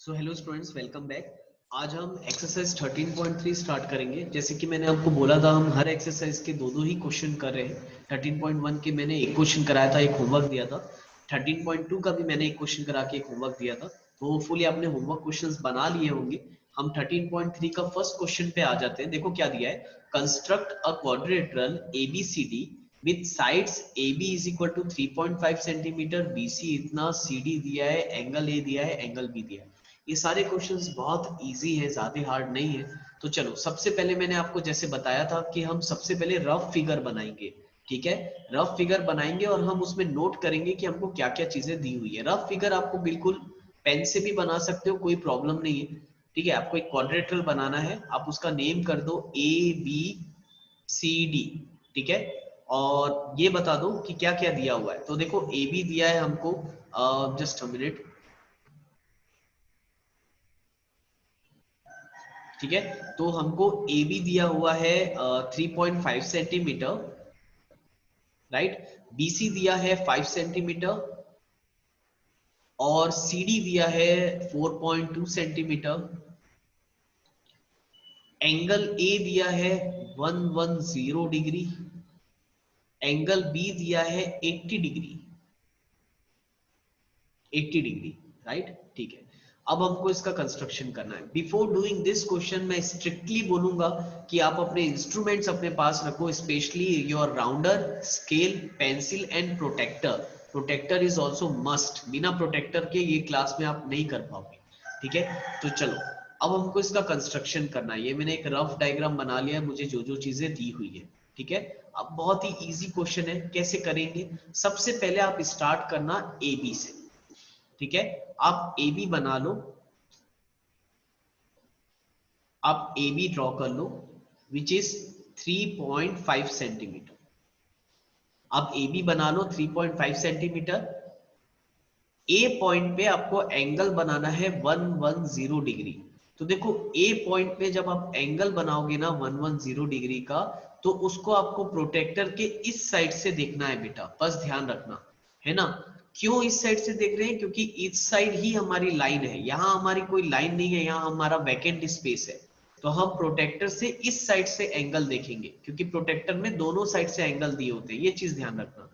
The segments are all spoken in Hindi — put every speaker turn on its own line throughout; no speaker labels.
So hello students, welcome back. आज हम एक्सरसाइज 13.3 स्टार्ट करेंगे। जैसे कि मैंने आपको बोला था, हम हर एक्सरसाइज के दो ही क्वेश्चन कर रहे हैं। 13.1 के मैंने एक क्वेश्चन कराया था, एक होमवर्क दिया था। 13.2 का भी मैंने एक क्वेश्चन करा के एक होमवर्क दिया था। तो होपफुली आपने होमवर्क क्वेश्चंस बना लिए होंगे। हम 13.3 का फर्स्ट क्वेश्चन पे आ जाते हैं। देखो क्या दिया है, construct a quadrilateral ABCD with sides AB is equal to 3.5 centimetre, BC इतना, CD दिया है, एंगल A दिया है, एंगल B दिया है। ये सारे क्वेश्चंस बहुत इजी हैं, ज्यादा हार्ड नहीं है। तो चलो, सबसे पहले मैंने आपको जैसे बताया था कि हम सबसे पहले रफ फिगर बनाएंगे। ठीक है, रफ फिगर बनाएंगे और हम उसमें नोट करेंगे कि हमको क्या क्या चीजें दी हुई है। रफ फिगर आपको बिल्कुल पेन से भी बना सकते हो, कोई प्रॉब्लम नहीं है। ठीक है, आपको एक क्वाड्रिलेटरल बनाना है, आप उसका नेम कर दो ABCD। ठीक है, और ये बता दो कि क्या क्या दिया हुआ है। तो देखो, AB दिया है हमको, जस्ट अ मिनट। ठीक है, तो हमको AB दिया हुआ है 3.5 सेंटीमीटर, राइट। BC दिया है 5 सेंटीमीटर और CD दिया है 4.2 सेंटीमीटर। एंगल A दिया है 110 डिग्री। एंगल B दिया है 80 डिग्री, 80 डिग्री, राइट। ठीक है, अब हमको इसका कंस्ट्रक्शन करना है। बिफोर डूइंग दिस क्वेश्चन मैं स्ट्रिक्टली बोलूंगा कि आप अपने इंस्ट्रूमेंट्स अपने पास रखो, specially your rounder, scale, pencil and protractor. Protractor is also must, बिना प्रोटेक्टर के ये क्लास में आप नहीं कर पाओगे। ठीक है, तो चलो, अब हमको इसका कंस्ट्रक्शन करना है। ये मैंने एक रफ डायग्राम बना लिया है, मुझे जो जो चीजें दी हुई है। ठीक है, अब बहुत ही इजी क्वेश्चन है, कैसे करेंगे। सबसे पहले आप स्टार्ट करना AB से। ठीक है, आप AB बना लो, आप AB ड्रॉ कर लो, विच इज 3.5 सेंटीमीटर। आप AB बना लो 3.5 सेंटीमीटर। A पॉइंट पे आपको एंगल बनाना है 110 डिग्री। तो देखो, A पॉइंट पे जब आप एंगल बनाओगे ना 110 डिग्री का, तो उसको आपको प्रोटेक्टर के इस साइड से देखना है बेटा, बस ध्यान रखना है ना। क्यों इस साइड से देख रहे हैं? क्योंकि इस साइड ही हमारी लाइन है, यहाँ हमारी कोई लाइन नहीं है, यहाँ हमारा वैकेंट स्पेस है। तो हम प्रोटेक्टर से इस साइड से एंगल देखेंगे, क्योंकि प्रोटेक्टर में दोनों साइड से एंगल दिए होते हैं, ये चीज ध्यान रखना।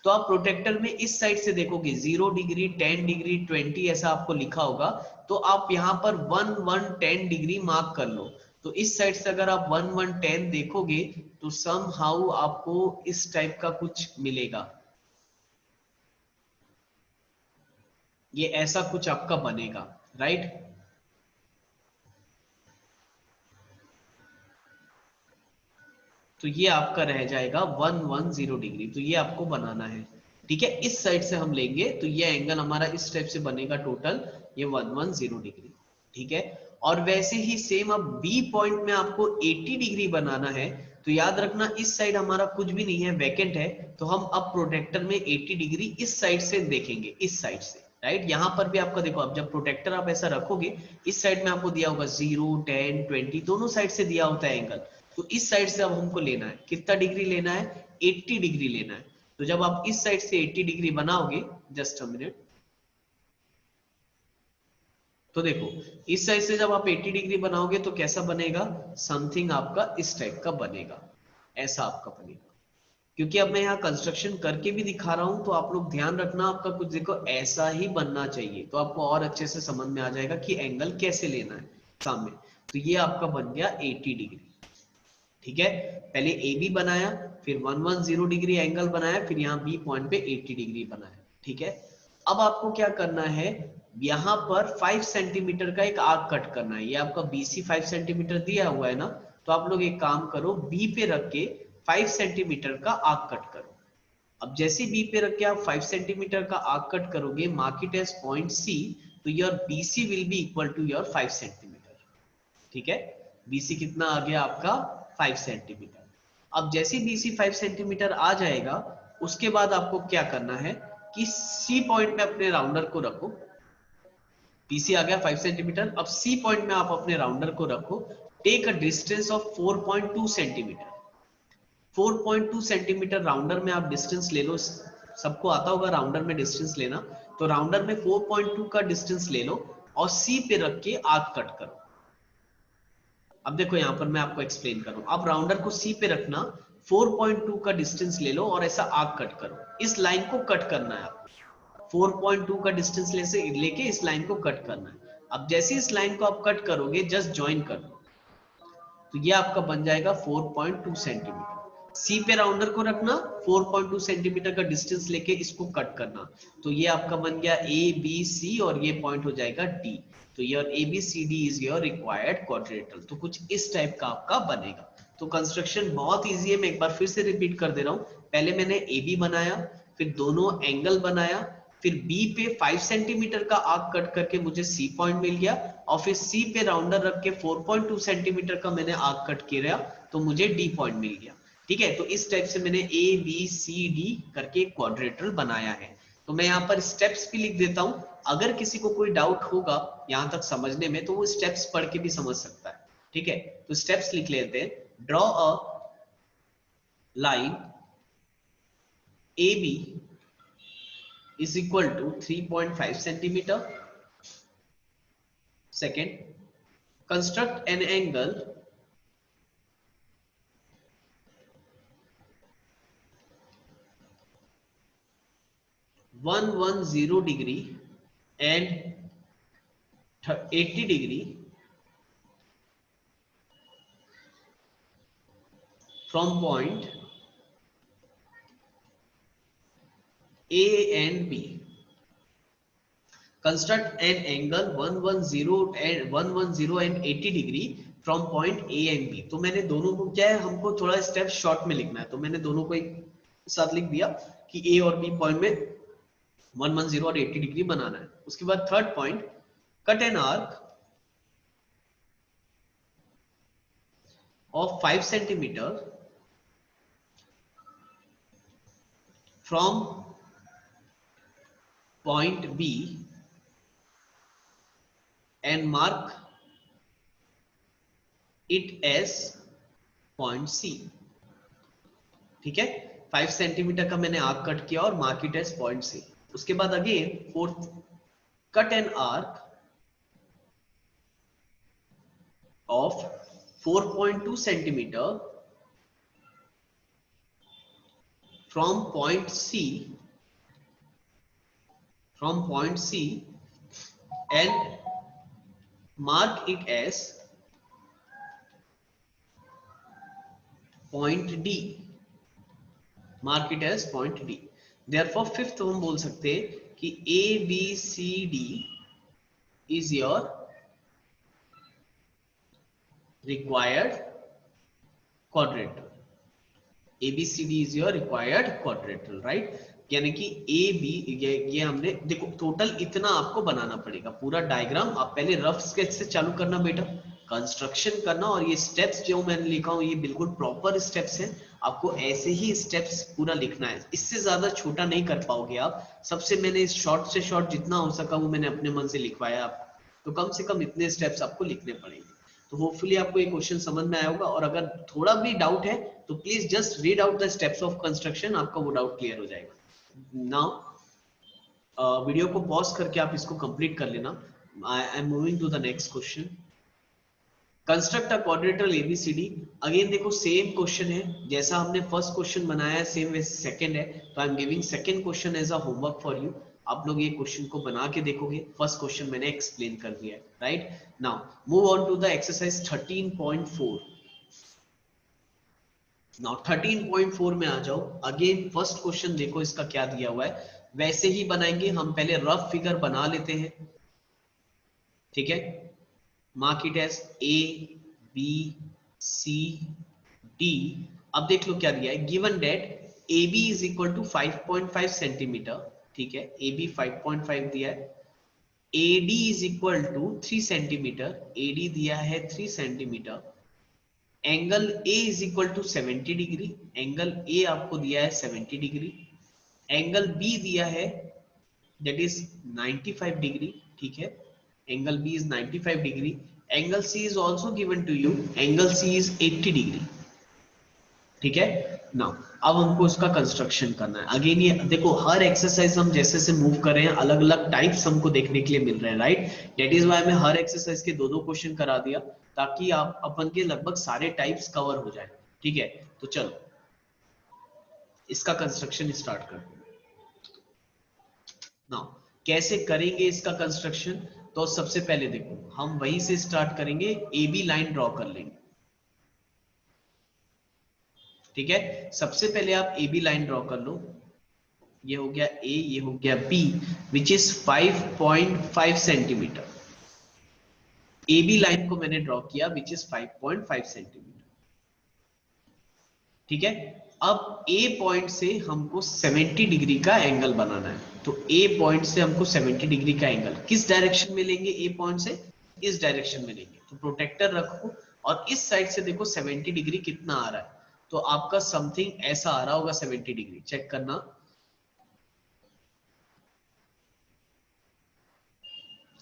तो आप प्रोटेक्टर में इस साइड से देखोगे, 0 डिग्री, 10 डिग्री, 20 ऐसा आपको लिखा होगा। तो आप यहाँ पर 110 डिग्री मार्क कर लो। तो इस साइड से अगर आप 110 देखोगे तो सम हाउ आपको इस टाइप का कुछ मिलेगा, ये ऐसा कुछ आपका बनेगा, राइट। तो ये आपका रह जाएगा 110 डिग्री, तो ये आपको बनाना है। ठीक है, इस साइड से हम लेंगे तो ये एंगल हमारा इस टाइप से बनेगा, टोटल ये 110 डिग्री। ठीक है, और वैसे ही सेम अब बी पॉइंट में आपको 80 डिग्री बनाना है। तो याद रखना, इस साइड हमारा कुछ भी नहीं है, वैकेंट है। तो हम अब प्रोटेक्टर में 80 डिग्री इस साइड से देखेंगे, इस साइड से, राइट। यहां पर भी आपका देखो, अब जब प्रोटेक्टर आप ऐसा रखोगे, इस साइड में आपको दिया होगा 0, 10, 20, दोनों साइड से दिया होता है एंगल। तो इस साइड से अब हमको लेना है, कितना डिग्री लेना है? 80 डिग्री लेना है। तो जब आप इस साइड से 80 डिग्री बनाओगे, जस्ट अ मिनट, तो देखो, इस साइड से जब आप 80 डिग्री बनाओगे तो कैसा बनेगा? समथिंग आपका इस टाइप का बनेगा, ऐसा आपका बनेगा। क्योंकि अब मैं यहाँ कंस्ट्रक्शन करके भी दिखा रहा हूं, तो आप लोग ध्यान रखना, आपका कुछ देखो ऐसा ही बनना चाहिए, तो आपको और अच्छे से समझ में आ जाएगा कि एंगल कैसे लेना है सामने। तो ये आपका बन गया 80 डिग्री। ठीक है, पहले ए बी बनाया, फिर 110 डिग्री एंगल बनाया, फिर यहाँ बी पॉइंट पे 80 डिग्री बनाया। ठीक है, अब आपको क्या करना है, यहाँ पर 5 सेंटीमीटर का एक आर्क कट करना है। ये आपका BC 5 सेंटीमीटर दिया हुआ है ना, तो आप लोग एक काम करो, बी पे रख के 5 सेंटीमीटर का आर्क कट करो। अब जैसे बी पे रख के आप 5 सेंटीमीटर का आर्क कट करोगे, mark it as point C, तो your BC will be equal to your 5 centimetre. ठीक है, BC कितना आ गया आपका? 5 सेंटीमीटर। अब जैसे BC 5 सेंटीमीटर आ जाएगा, उसके बाद आपको क्या करना है कि C पॉइंट में अपने राउंडर को रखो। BC आ गया 5 सेंटीमीटर, अब C पॉइंट में आप अपने राउंडर को रखो। Take a distance of 4.2 centimetre. 4.2 centimetre rounder में आप डिस्टेंस ले लो। सबको आता होगा राउंडर में डिस्टेंस लेना, तो राउंडर में 4.2 का डिस्टेंस ले लो। और सी पे रख के आर्क कट करो। अब देखो यहां पर मैं आपको एक्सप्लेन करूं, अब राउंडर को सी पे रखना, 4.2 का डिस्टेंस ले लो और ऐसा आर्क कट करो। इस लाइन को कट करना है आपको, 4.2 का डिस्टेंस लेके इस लाइन को कट करना है। अब जैसे इस लाइन को आप कट करोगे जस्ट ज्वाइन कर दो, तो ये आपका बन जाएगा 4.2 सेंटीमीटर। सी पे राउंडर को रखना, 4.2 सेंटीमीटर का डिस्टेंस लेके इसको कट करना, तो ये आपका बन गया ए बी सी और ये पॉइंट हो जाएगा डी। तो your A B C D is your required quadrilateral. तो कुछ इस टाइप का आपका बनेगा। तो कंस्ट्रक्शन बहुत इजी है, मैं एक बार फिर से रिपीट कर दे रहा हूं। पहले मैंने ए बी बनाया, फिर दोनों एंगल बनाया, फिर बी पे 5 सेंटीमीटर का आर्क कट करके मुझे सी पॉइंट मिल गया, और फिर सी पे राउंडर रख के 4.2 सेंटीमीटर का मैंने आर्क कट किया तो मुझे डी पॉइंट मिल गया। ठीक है, तो इस टाइप से मैंने ए बी सी डी करके एक क्वाड्रिलेटरल बनाया है। तो मैं यहाँ पर स्टेप्स भी लिख देता हूं, अगर किसी को कोई डाउट होगा यहां तक समझने में तो वो स्टेप्स पढ़ के भी समझ सकता है। ठीक है, तो स्टेप्स लिख लेते हैं। Draw a line A B is equal to 3.5 centimeter. Second, construct an angle (110 degree and 80 degree from point A and B. Construct an angle 110 and 80 degree from point A and B. तो मैंने दोनों को क्या है, हमको थोड़ा स्टेप शॉर्ट में लिखना है, तो मैंने दोनों को एक साथ लिख दिया कि A और B पॉइंट में 110 और 80 डिग्री बनाना है। उसके बाद third point, cut an arc of 5 centimeter from point B and mark it as point C. ठीक है, 5 सेंटीमीटर का मैंने आर्क कट किया और mark it as point C। उसके बाद again fourth, cut an arc of 4.2 centimeter from point C and mark it as point D. Mark it as point D. Therefore fifth हम बोल सकते हैं कि A B C D is your required quadrilateral. ABCD is your required quadrilateral, right? यानी कि ए बी ये हमने देखो टोटल इतना आपको बनाना पड़ेगा पूरा डायग्राम। आप पहले रफ स्केच से चालू करना बेटा, कंस्ट्रक्शन करना, और ये स्टेप्स जो मैंने लिखा हूं ये बिल्कुल प्रॉपर स्टेप्स हैं। आपको ऐसे ही स्टेप्स पूरा लिखना है, इससे ज्यादा छोटा नहीं कर पाओगे आप। सबसे मैंने शॉर्ट से शॉर्ट जितना हो सका वो मैंने अपने मन से लिखवाया आपको, तो कम से कम इतने स्टेप्स आपको लिखने पड़ेंगे। तो होपफुली आपको ये क्वेश्चन समझ में आया होगा, और अगर थोड़ा भी डाउट है तो please just read out the steps of construction, आपका वो डाउट क्लियर हो जाएगा। नाउ वीडियो को पॉज करके आप इसको कंप्लीट कर लेना। I am moving to the next question. Construct a quadrilateral ABCD. Again देखो सेम क्वेश्चन है, जैसा हमने फर्स्ट क्वेश्चन बनाया है सेम वैसे सेकंड है, तो I am giving second question as a homework for you. आप लोग ये क्वेश्चन को बना के देखोगे, फर्स्ट क्वेश्चन मैंने एक्सप्लेन कर दिया है, right. Now move on to the exercise 13.4। Now 13.4 में आ जाओ। अगेन फर्स्ट क्वेश्चन देखो इसका क्या दिया हुआ है, वैसे ही बनाएंगे हम। पहले रफ फिगर बना लेते हैं, ठीक है। Mark it as A B C D. अब देख लो क्या दिया है, given that A B is equal to 5.5 centimetre, ठीक है। ए बी 5.5 दिया है। A D is equal to 3 centimetre, A D दिया है 3 centimetre. Angle A is equal to 70 degree, angle A आपको दिया है 70 डिग्री। एंगल बी दिया है दैट इज 95 डिग्री, ठीक है। Angle B is 95 degree. Angle C is also given to you, angle C is 80 degree, ठीक है ना। अब हमको उसका कंस्ट्रक्शन करना है। अगेन ये देखो हर एक्सरसाइज हम जैसे से मूव कर रहे हैं अलग अलग टाइप्स हमको देखने के लिए मिल रहे हैं, राइट। दैट इज व्हाई मैं हर एक्सरसाइज के दो क्वेश्चन करा दिया ताकि आप अपन के लगभग सारे टाइप्स कवर हो जाए। ठीक है, तो चलो इसका कंस्ट्रक्शन स्टार्ट करते हैं। नाउ कैसे करेंगे इसका कंस्ट्रक्शन, तो सबसे पहले देखो हम वहीं से स्टार्ट करेंगे, ए बी लाइन ड्रॉ कर लेंगे। ठीक है, सबसे पहले आप ए बी लाइन ड्रॉ कर लो। ये हो गया ए, ये हो गया B, which is 5.5 centimetre. A B line को मैंने ड्रॉ किया विच इज 5.5 सेंटीमीटर। ठीक है, अब ए पॉइंट से हमको 70 डिग्री का एंगल बनाना है। तो ए पॉइंट से हमको 70 डिग्री का एंगल किस डायरेक्शन में लेंगे, ए पॉइंट से इस डायरेक्शन में लेंगे। तो प्रोटेक्टर रखो और इस साइड से देखो 70 डिग्री कितना आ रहा है, तो आपका समथिंग ऐसा आ रहा होगा 70 डिग्री, चेक करना।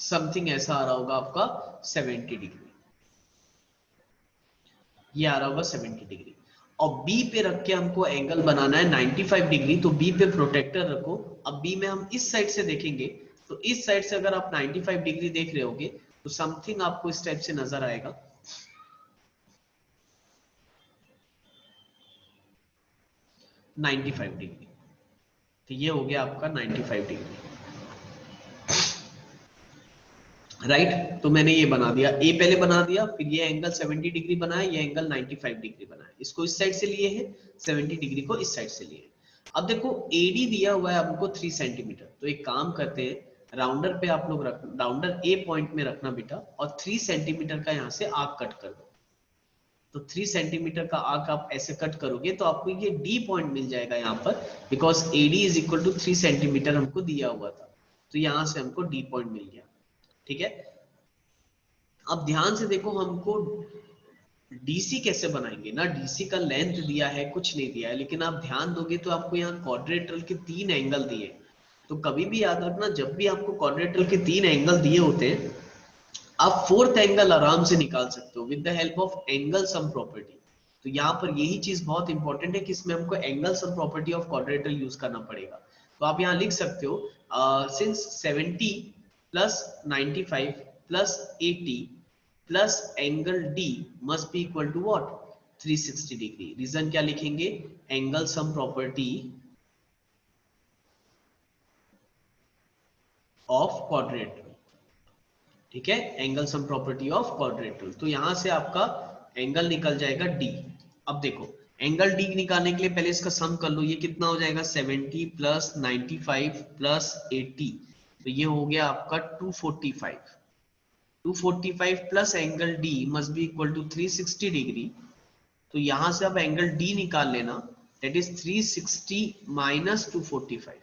समथिंग ऐसा आ रहा होगा आपका 70 डिग्री, ये आ रहा होगा 70 डिग्री। और बी पे रख के हमको एंगल बनाना है 95 डिग्री, तो बी पे प्रोटेक्टर रखो। अब बी में हम इस साइड से देखेंगे, तो इस साइड से अगर आप 95 डिग्री देख रहे होगे तो समथिंग आपको इस टाइप से नजर आएगा। नाइन्टी फाइव डिग्री, तो ये हो गया आपका 95 डिग्री, राइट। तो मैंने ये बना दिया, ए पहले बना दिया, फिर ये एंगल 70 डिग्री बनाया, ये एंगल 95 डिग्री बनाया। इसको इस साइड से लिए है, 70 डिग्री को इस साइड से लिए। अब देखो एडी दिया हुआ है हमको 3 सेंटीमीटर, तो एक काम करते हैं, राउंडर पे आप लोग रख, राउंडर ए पॉइंट में रखना बेटा, और 3 सेंटीमीटर का यहाँ से आर्क कट कर दो। तो 3 सेंटीमीटर का आर्क आप ऐसे कट करोगे तो आपको ये डी पॉइंट मिल जाएगा यहाँ पर, because AD is equal to 3 centimetre हमको दिया हुआ था, तो यहाँ से हमको डी पॉइंट मिल गया। ठीक है, अब ध्यान से देखो हमको डीसी कैसे बनाएंगे ना, डीसी का लेंथ दिया है, कुछ नहीं दिया है, लेकिन आप ध्यान दोगे तो आपको यहाँ क्वाड्रेटरल के 3 एंगल दिए। तो कभी भी याद रखना, जब भी आपको क्वाड्रेटरल के 3 एंगल दिए होते हैं, आप 4th एंगल आराम से निकाल सकते हो with the help of angle sum property. तो यहाँ पर यही चीज बहुत इंपॉर्टेंट है कि इसमें हमको angle sum property of quadrilateral use करना पड़ेगा। तो आप यहाँ लिख सकते हो since 70 plus 95 plus 80 plus angle D must be equal to what, 360 degree. Reason क्या लिखेंगे, angle sum property of quadrilateral. ठीक है, angle sum property of quadrilateral. तो यहां से आपका एंगल निकल जाएगा डी। अब देखो एंगल डी निकालने के लिए पहले इसका सम कर लो, ये कितना हो जाएगा 70 प्लस 95 प्लस 80, तो ये हो गया आपका 245। 245 plus angle D must be equal to 360 degree. तो यहां से आप एंगल डी निकाल लेना, दैट इज 360 माइनस 245।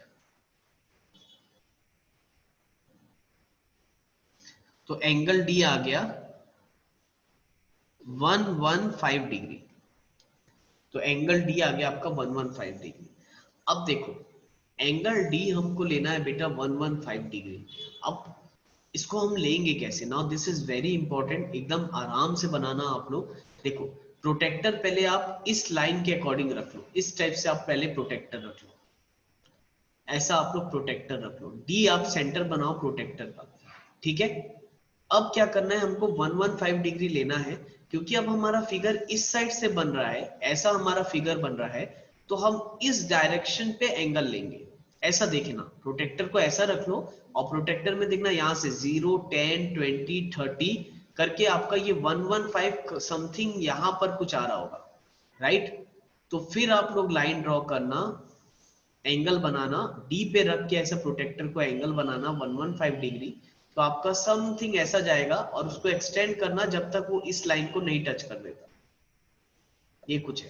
तो एंगल डी आ गया 115 डिग्री। तो एंगल डी आ गया आपका 115 डिग्री। अब देखो एंगल डी हमको लेना है बेटा 115 डिग्री। अब इसको हम लेंगे कैसे, now this is very important, एकदम आराम से बनाना आप लोग। देखो प्रोटेक्टर पहले आप इस लाइन के अकॉर्डिंग रख लो, इस टाइप से आप पहले प्रोटेक्टर रख लो, ऐसा आप लोग प्रोटेक्टर रख लो, डी आप सेंटर बनाओ प्रोटेक्टर का। ठीक है, अब क्या करना है, हमको 115 डिग्री लेना है, क्योंकि अब हमारा फिगर इस साइड से बन रहा है, ऐसा हमारा फिगर बन रहा है, तो हम इस डायरेक्शन पे एंगल लेंगे। ऐसा देखना, प्रोटेक्टर को ऐसा रख लो, और प्रोटेक्टर में देखना यहाँ से 0 10 20 30 करके आपका ये 115 समथिंग यहाँ पर कुछ आ रहा होगा, राइट। तो फिर आप लोग लाइन ड्रॉ करना, एंगल बनाना, डी पे रख के ऐसा प्रोटेक्टर को एंगल बनाना 115 डिग्री। तो आपका समथिंग ऐसा जाएगा, और उसको एक्सटेंड करना जब तक वो इस लाइन को नहीं टच कर देता, ये कुछ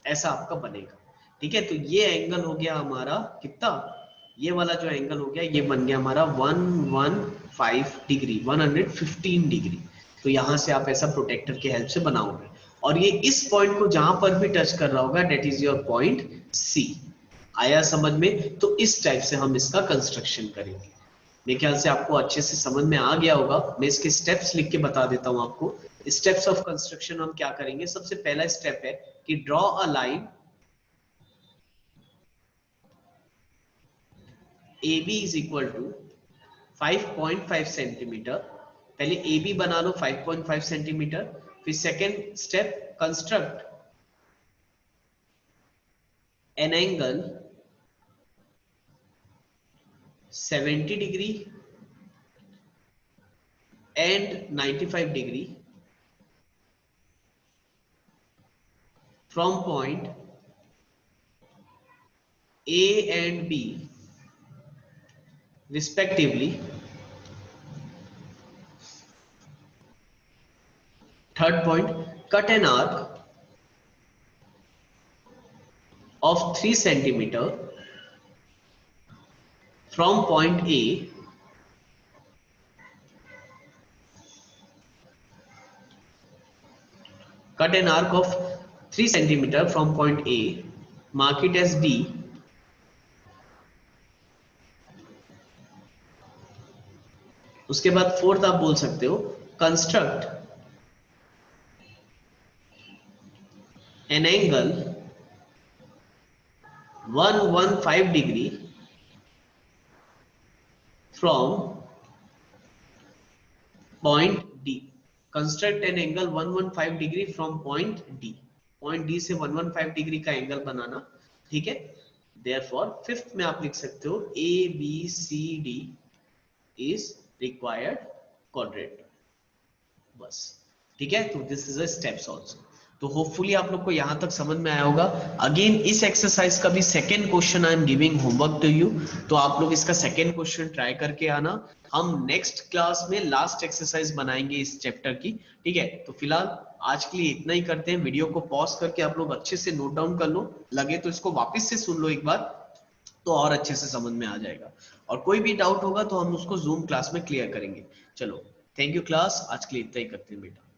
ऐसा आपका बनेगा। ठीक है, तो ये एंगल हो गया हमारा कितना, ये वाला जो एंगल हो गया ये बन गया हमारा 115 डिग्री, 115 डिग्री। तो यहां से आप ऐसा प्रोटेक्टर के हेल्प से बनाओगे, और ये इस पॉइंट को जहां पर भी टच कर रहा होगा that is your point C. आया समझ में। तो इस टाइप से हम इसका कंस्ट्रक्शन करेंगे। मेरे ख्याल से आपको अच्छे से समझ में आ गया होगा। मैं इसके स्टेप्स लिख के बता देता हूं आपको। स्टेप्स ऑफ कंस्ट्रक्शन हम क्या करेंगे, सबसे पहला स्टेप है कि draw a line AB is equal to 5.5 centimetre. पहले AB बना लो 5.5 सेंटीमीटर। फिर second step, construct an angle 70 degree and 95 degree from point A and B respectively. Third point, cut an arc of 3 centimeter from point A cut an arc of 3 centimeter from point A, mark it as D. उसके बाद फोर्थ आप बोल सकते हो, construct an angle 115 degree from point D. Construct an angle 115 degree from point D. Point D से 115 डिग्री का एंगल बनाना, ठीक है। देयरफॉर फिफ्थ में आप लिख सकते हो ABCD इज रिक्वायर्ड क्वाड्रेंट, बस, ठीक है। तो this is a steps also. तो होपफुली आप लोग को यहां तक समझ में आया होगा। अगेन इस एक्सरसाइज का भी second question I am giving homework to you, तो आप लोग इसका सेकंड क्वेश्चन ट्राई करके आना। हम नेक्स्ट क्लास में लास्ट एक्सरसाइज बनाएंगे इस चैप्टर की, ठीक है। तो फिलहाल आज के लिए इतना ही करते हैं। वीडियो को पॉज करके आप लोग अच्छे से नोट डाउन कर लो, लगे तो इसको वापस से सुन लो एक बार, तो और अच्छे से समझ में आ जाएगा। और कोई भी डाउट होगा तो हम उसको जूम क्लास में क्लियर करेंगे। चलो, थैंक यू क्लास, आज के लिए इतना ही करते हैं बेटा।